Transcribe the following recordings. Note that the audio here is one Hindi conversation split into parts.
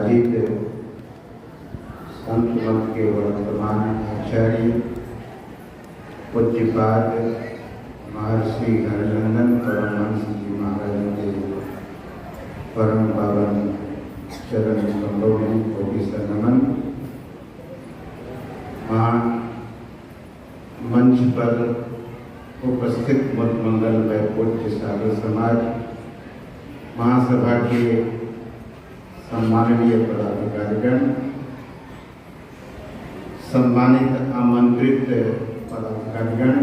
विराजित संत मत के वर्तमान आचार्य पूज्यपाद महर्षि हरिनंदन परमहंस जी महाराज के परम पावन चरण कमलों में कोटि सा नमन। वहाँ मंच पर उपस्थित मत मंगल व पूज्य साधु समाज महासभा के सम्माननीय पदाधिकारीगण, सम्मानित आमंत्रित पदाधिकारीगण,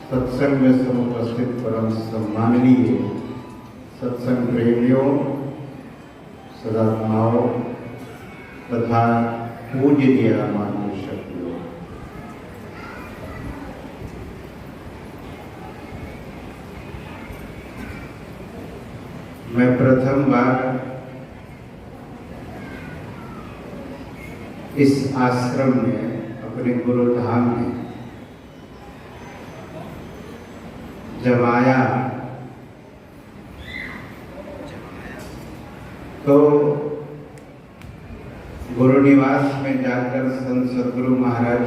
सत्संग में समुपस्थित परम सम्माननीय सत्संग प्रेमियों, सदात्माओं तथा पूजनीय मानव शक्तियों, मैं प्रथम बार इस आश्रम में अपने गुरुधाम में जब आया तो गुरु निवास में जाकर संत सद्गुरु महाराज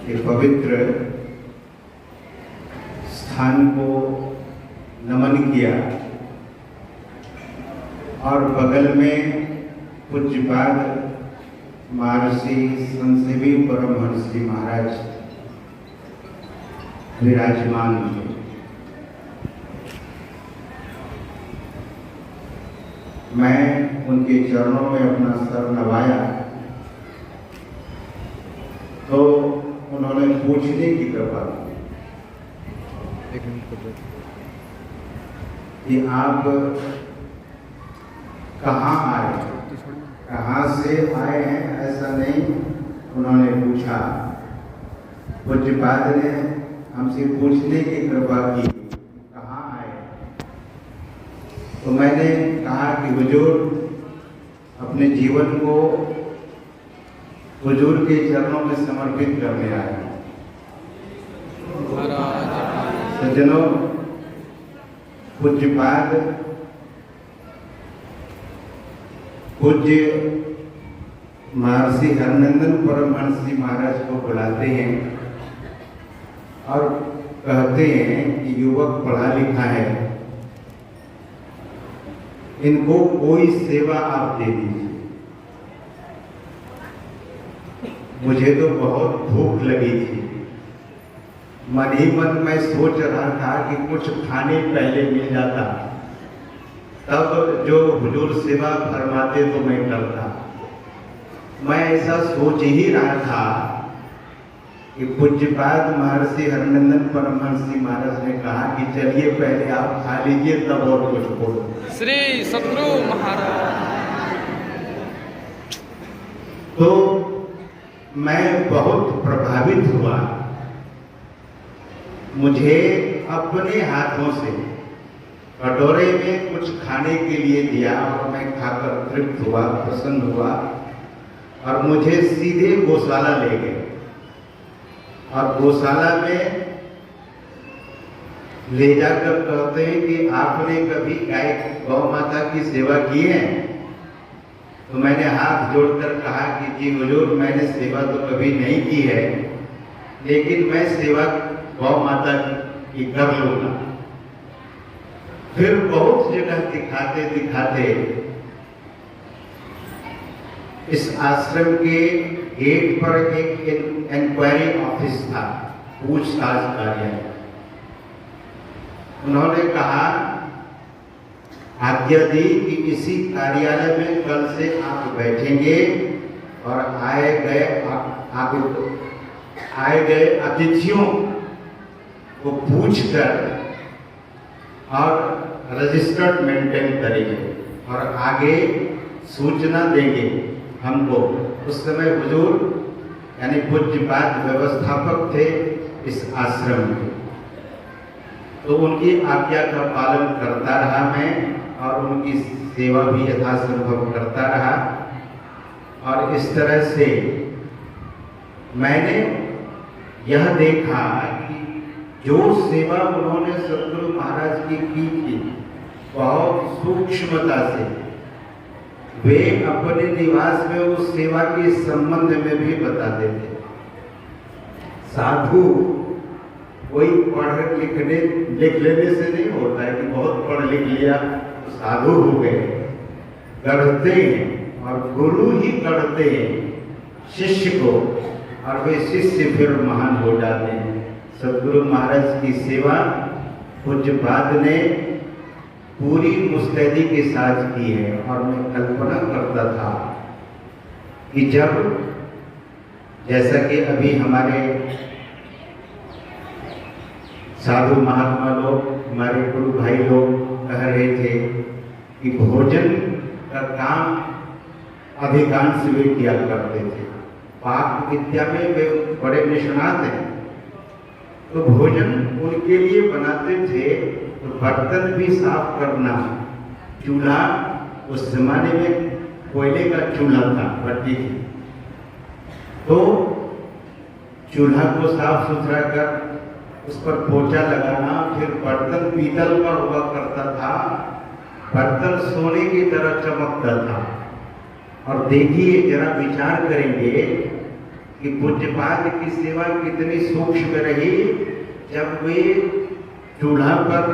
के पवित्र स्थान को नमन किया और बगल में पूज्यपाद महर्षि संतसेवी परमहंस जी महाराज विराजमान थे। मैं उनके चरणों में अपना सर नवाया तो उन्होंने पूछने की कृपा कि आप कहाँ आए, कहाँ से आए हैं, ऐसा नहीं उन्होंने पूछा। पूज्यपाद ने हमसे पूछने की कृपा की कहाँ आए, तो मैंने कहा कि हुजूर अपने जीवन को हुजूर के चरणों में समर्पित करने आए। सज्जनों, पूज्यपाद पूज्य महर्षि हरिनंदन परमहंस जी महाराज को बुलाते हैं और कहते हैं कि युवक पढ़ा लिखा है, इनको कोई सेवा आप दे दीजिए। मुझे तो बहुत भूख लगी थी, मन ही मन मैं सोच रहा था कि कुछ खाने पहले मिल जाता तब जो हुजूर सेवा फरमाते तो मैं करता। मैं ऐसा सोच ही रहा था कि पूज्यपाद महर्षि हरिनंदन परमहंस जी महाराज ने कहा कि चलिए पहले आप खा लीजिए तब और कुछ बोलो। श्री सद्गुरु महाराज। तो मैं बहुत प्रभावित हुआ। मुझे अपने हाथों से कटोरे में कुछ खाने के लिए दिया और मैं खाकर तृप्त हुआ, प्रसन्न हुआ और मुझे सीधे गौशाला ले गए और गौशाला में ले जाकर कहते हैं कि आपने कभी गाय गौ माता की सेवा की है? तो मैंने हाथ जोड़कर कहा कि जी हुजूर, मैंने सेवा तो कभी नहीं की है, लेकिन मैं सेवा गौ माता की कर लूंगा। फिर बहुत जगह दिखाते दिखाते इस आश्रम के गेट पर एक इंक्वायरी ऑफिस था, पूछताछ कार्यालय। उन्होंने कहा, आज्ञा दी कि इसी कार्यालय में कल से आप बैठेंगे और आए गए अतिथियों को पूछकर और रजिस्टर्ड मेंटेन करेंगे और आगे सूचना देंगे हमको। उस समय हुजूर यानी पूज्यपाद व्यवस्थापक थे इस आश्रम के, तो उनकी आज्ञा का पालन करता रहा मैं और उनकी सेवा भी यथासंभव करता रहा। और इस तरह से मैंने यह देखा कि जो सेवा उन्होंने सद्गुरु महाराज की थी बहुत सूक्ष्मता से वे अपने निवास में उस सेवा के संबंध में भी बताते थे। साधु कोई लिख लेने से नहीं होता है कि बहुत पढ़ लिख लिया तो साधु हो गए। गढ़ते हैं और गुरु ही गढ़ते हैं शिष्य को, और वे शिष्य फिर महान हो जाते हैं। सदगुरु महाराज की सेवा पूज्यपाद ने पूरी मुस्तैदी के साथ की है। और मैं कल्पना करता था कि जब, जैसा कि अभी हमारे साधु महात्मा लोग, हमारे गुरु भाई लोग कह रहे थे कि भोजन का काम अधिकांश वे किया करते थे। पाक विद्या में वे बड़े निष्णात हैं, तो भोजन उनके लिए बनाते थे। तो बर्तन भी साफ करना, चूल्हा उस जमाने में कोयले का चूल्हा था, भट्टी थी, तो चूल्हा को साफ सुथरा कर उस पर पोछा लगाना। फिर बर्तन पीतल का हुआ करता था, बर्तन सोने की तरह चमकता था। और देखिए, जरा विचार करेंगे कि पूज्यपाद की सेवा कितनी सूक्ष्म रही। जब वे चूल्हा पर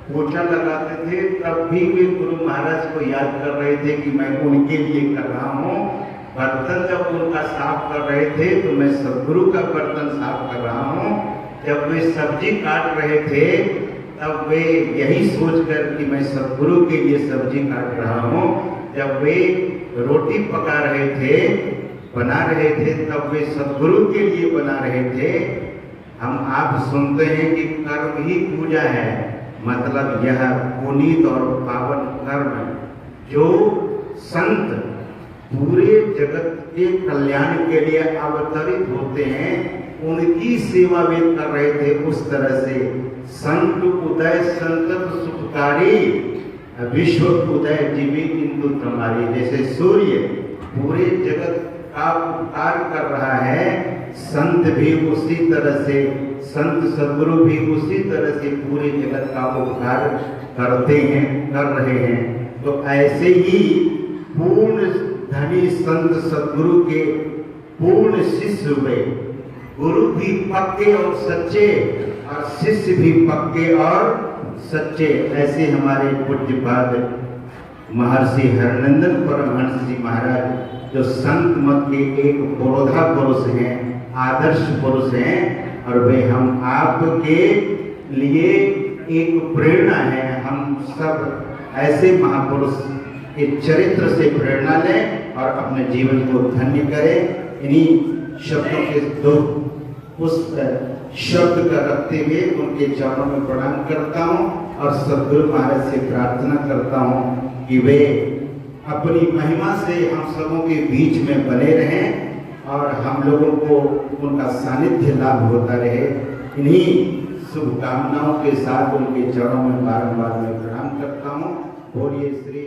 पोछा लगाते थे तब भी वे गुरु महाराज को याद कर रहे थे कि मैं उनके लिए कर रहा हूँ। बर्तन जब उनका साफ कर रहे थे तो मैं सदगुरु का बर्तन साफ कर रहा हूँ। जब वे सब्जी काट रहे थे तब वे यही सोचकर कि मैं सदगुरु के लिए सब्जी काट रहा हूँ। जब वे रोटी पका रहे थे, बना रहे थे, तब वे सदगुरु के लिए बना रहे थे। हम आप सुनते हैं कि कर्म ही पूजा है, मतलब यह पुनीत और पावन कर्म जो संत पूरे जगत के कल्याण के लिए अवतरित होते हैं, उनकी सेवा वे कर रहे थे। उस तरह से संत उदय संतत सुखकारी, विश्व उदय जीवी इंदु तुम्हारी। जैसे सूर्य पूरे जगत का उपकार कर रहा है, संत भी उसी तरह से, संत सदगुरु भी उसी तरह से पूरे जगत का उपकार करते हैं, कर रहे हैं। तो ऐसे ही पूर्ण धनी संत सदगुरु के पूर्ण शिष्य हुए। गुरु भी पक्के और सच्चे और शिष्य भी पक्के और सच्चे। ऐसे हमारे पूज्यपाद महर्षि हरनंदन परमहंस जी महाराज जो संत मत के एक पुरोधा पुरुष हैं, आदर्श पुरुष हैं, और वे हम आपके लिए एक प्रेरणा है। हम सब ऐसे महापुरुष के चरित्र से प्रेरणा लें और अपने जीवन को धन्य करें। इन्हीं शब्दों के दो पुष्प शब्द का रखते हुए उनके चरणों में प्रणाम करता हूँ और सदगुरु महाराज से प्रार्थना करता हूँ कि वे अपनी महिमा से हम सबों के बीच में बने रहें और हम लोगों को उनका सानिध्य लाभ होता रहे। इन्हीं शुभकामनाओं के साथ उनके चरणों में बारंबार मैं प्रणाम करता हूँ। बोलिए श्री